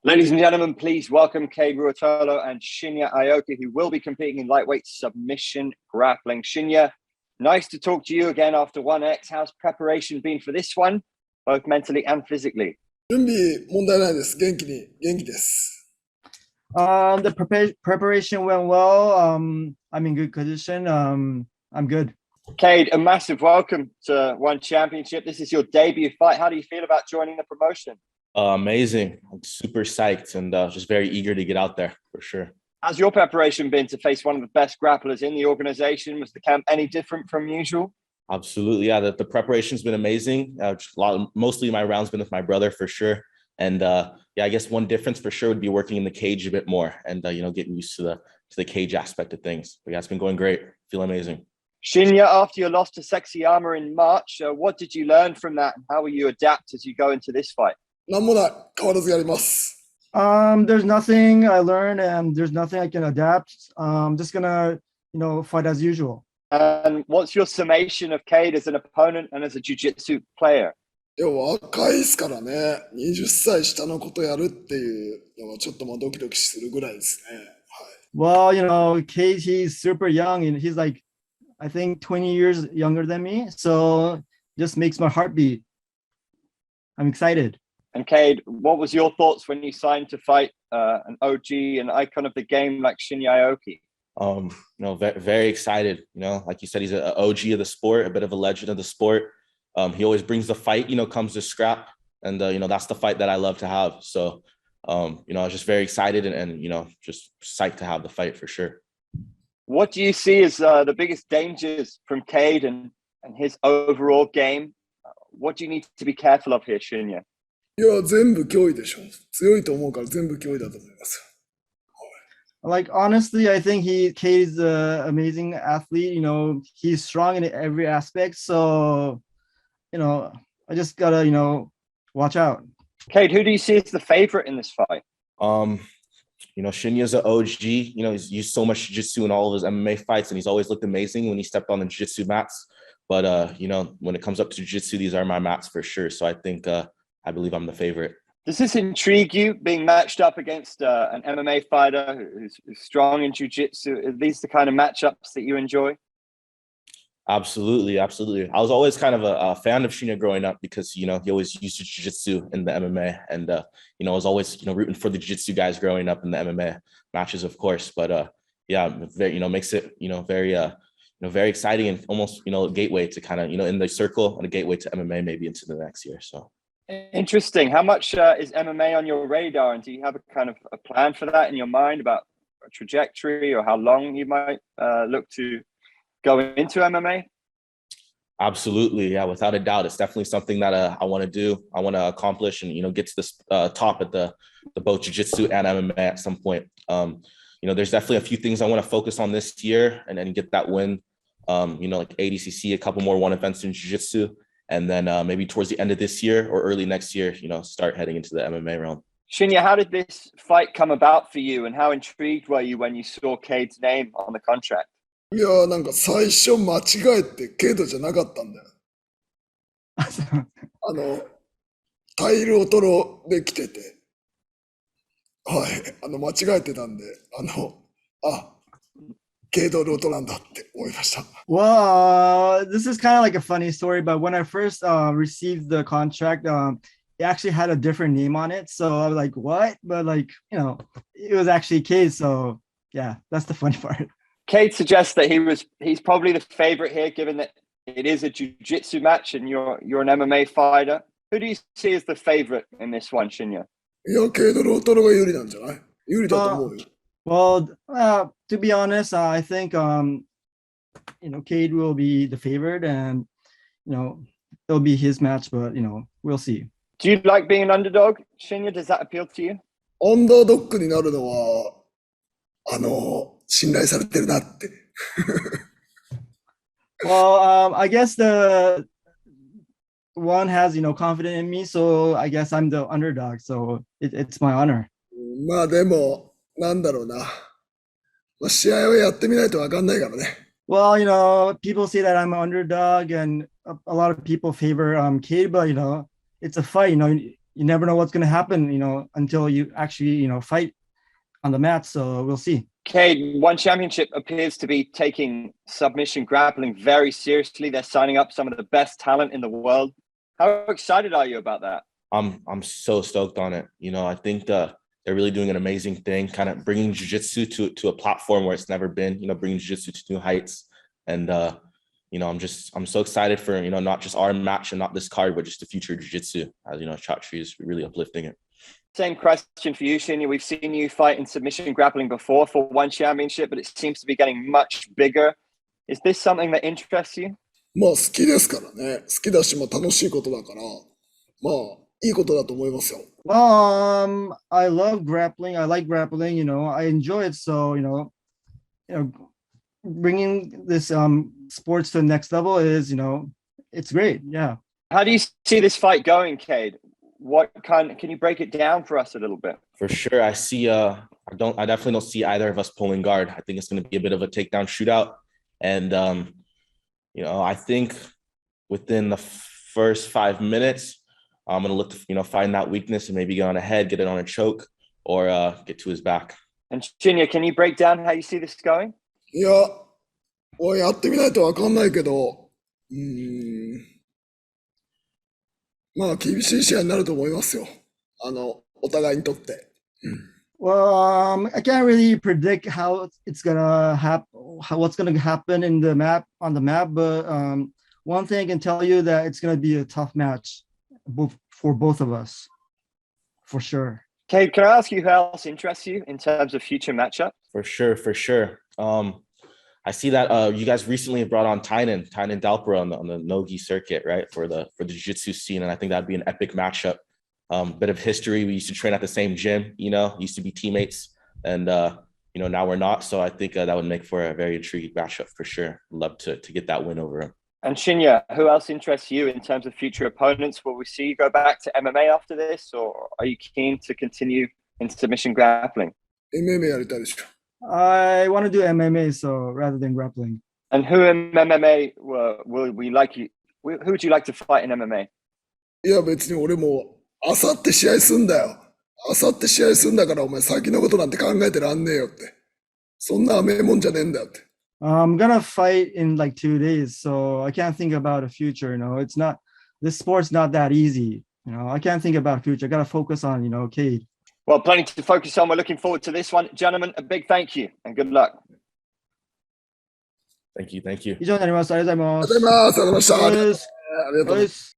Ladies and gentlemen, please welcome Kade Ruotolo and Shinya Aoki, who will be competing in lightweight submission grappling. Shinya, nice to talk to you again after 1X. How's preparation been for this one, both mentally and physically? 準備問題ないです。元気です。The preparation went well. I'm in good condition. I'm good. Kade, a massive welcome to One Championship. This is your debut fight. How do you feel about joining the promotion? Amazing. I'm super psyched and just very eager to get out there for sure. How's your preparation been to face one of the best grapplers in the organization? Was the camp any different from usual? Absolutely. Yeah, the preparation's been amazing. Mostly my rounds been with my brother for sure. And yeah, I guess one difference for sure would be working in the cage a bit more and getting used to the cage aspect of things. But yeah, it's been going great. Feel amazing. Shinya, after your loss to Sexyama in March, what did you learn from that? And how will you adapt as you go into this fight? なんもない。変わらずやります。There's nothing I learned and there's nothing I can adapt. I'm just gonna, fight as usual. And what's your summation of Kade as an opponent and as a jiu-jitsu player? 要は若いですからね。20歳下のことやるっていうのがちょっとドキドキするぐらいですね。Well, Kade, he's super young and he's like, I think 20 years younger than me. So just makes my heart beat. I'm excited. And Kade, what was your thoughts when you signed to fight an OG, an icon of the game like Shinya Aoki? Very excited. Like you said, he's an OG of the sport, a bit of a legend of the sport. He always brings the fight, comes to scrap. And, that's the fight that I love to have. So, I was just very excited and just psyched to have the fight for sure. What do you see as the biggest dangers from Kade and his overall game? What do you need to be careful of here, Shinya? いや、全部脅威でしょ。強いと思うから全部脅威だと思います。Like, honestly, I think Kade's an amazing athlete. He's strong in every aspect. So, I just gotta, watch out. Kade, who do you see as the favorite in this fight? Shinya's an OG. He's used so much jiu-jitsu in all of his MMA fights, and he's always looked amazing when he stepped on the jiu-jitsu mats. But, when it comes up to jiu-jitsu, these are my mats for sure. So I think I believe I'm the favorite. Does this intrigue you, being matched up against an MMA fighter who's strong in jiu-jitsu? Are these the kind of matchups that you enjoy? Absolutely. I was always kind of a fan of Shinya growing up because, he always used jiu-jitsu in the MMA. And, I was always, rooting for the jiu-jitsu guys growing up in the MMA matches, of course. But, yeah, very, makes it, very exciting and almost, a gateway to kind of, in the circle and a gateway to MMA maybe into the next year. So. Interesting. How much is MMA on your radar? And do you have a kind of a plan for that in your mind about a trajectory or how long you might look to go into MMA? Absolutely. Yeah, without a doubt. It's definitely something that I want to do. I want to accomplish and, get to this top at the both jiu-jitsu and MMA at some point. There's definitely a few things I want to focus on this year and get that win. Like ADCC, a couple more one events in jiu-jitsu. And then maybe towards the end of this year or early next year, start heading into the MMA realm. Shinya, how did this fight come about for you and how intrigued were you when you saw Kade's name on the contract? いや、なんか最初間違えてケイドじゃなかったんだよ。タイルオトロで来てて。はい、間違えてたんで、Kade Ruotoloなんだって思いました。Well, this is kind of like a funny story, but when I first received the contract, it actually had a different name on it. So I was like, what? But it was actually Kade. So yeah, that's the funny part. Kade suggests that he's probably the favorite here, given that it is a jiu-jitsu match and you're an MMA fighter. Who do you see as the favorite in this one, Shinya? いや、Kade Ruotoloが有利なんじゃない？有利だと思うよ。Well, to be honest, I think Kade will be the favorite, and it'll be his match. But we'll see. Do you like being an underdog, Shinya? Does that appeal to you? アンダードッグになるのは信頼されてるなって。Well, I guess the one has confidence in me, so I guess I'm the underdog. So it's my honor. まあでも。なんだろうな。まあ、試合をやってみないと分かんないからね。Well, people say that I'm an underdog, and a lot of people favor Kade, but it's a fight. you never know what's going to happen, until you actually, fight on the mat. So we'll see. Kade, One Championship appears to be taking submission grappling very seriously. They're signing up some of the best talent in the world. How excited are you about that? I'm so stoked on it. I think they're really doing an amazing thing, kind of bringing jiu-jitsu to a platform where it's never been, bringing jiu-jitsu to new heights. And, I'm so excited for, not just our match and not this card, but just the future jiu-jitsu. As Chatri is really uplifting it. Same question for you, Shinya. We've seen you fight in submission grappling before for One Championship, but it seems to be getting much bigger. Is this something that interests you? まあ好きですからね。好きだし、まあ楽しいことだから、まあいいことだと思いますよ。I love grappling. I like grappling. I enjoy it. So bringing this sports to the next level is it's great. Yeah. How do you see this fight going, Kade? Can you break it down for us a little bit? For sure. I see I definitely don't see either of us pulling guard. I think it's going to be a bit of a takedown shootout. And I think within the first 5 minutes, I'm going to look to, find that weakness and maybe get on a head, get it on a choke, or get to his back. And Shinya, can you break down how you see this going? いや、やってみないとわかんないけど、まあ厳しい試合になると思いますよ。お互いにとって。Well, I can't really predict how it's gonna happen, what's gonna happen on the map. But one thing I can tell you that it's gonna be a tough match, for both of us, for sure. Kade, can I ask you who else interests you in terms of future matchup? For sure. I see that you guys recently brought on Tynan Dalpera on the Nogi circuit, right, for the jiu-jitsu scene, and I think that'd be an epic matchup. Bit of history. We used to train at the same gym, used to be teammates, and now we're not. So I think that would make for a very intriguing matchup for sure. Love to get that win over him. And Shinya, who else interests you in terms of future opponents? Will we see you go back to MMA after this, or are you keen to continue in submission grappling? MMA やりたいでしょ。I want to do MMA, so rather than grappling. And who in MMA will we like you? Who would you like to fight in MMA? いや別に俺もあさって試合すんだよ。あさって試合すんだからお前先のことなんて考えてらんねえよって。そんな甘いもんじゃねえんだよって。I'm gonna fight in like 2 days, so I can't think about a future. It's not, this sport's not that easy. I can't think about a future. I gotta focus on, Kade. Well, plenty to focus on. We're looking forward to this one. Gentlemen, a big thank you and good luck. Thank you. 以上になります。ありがとうございます。ありがとうございます。ありがとうございました。ありがとうございます。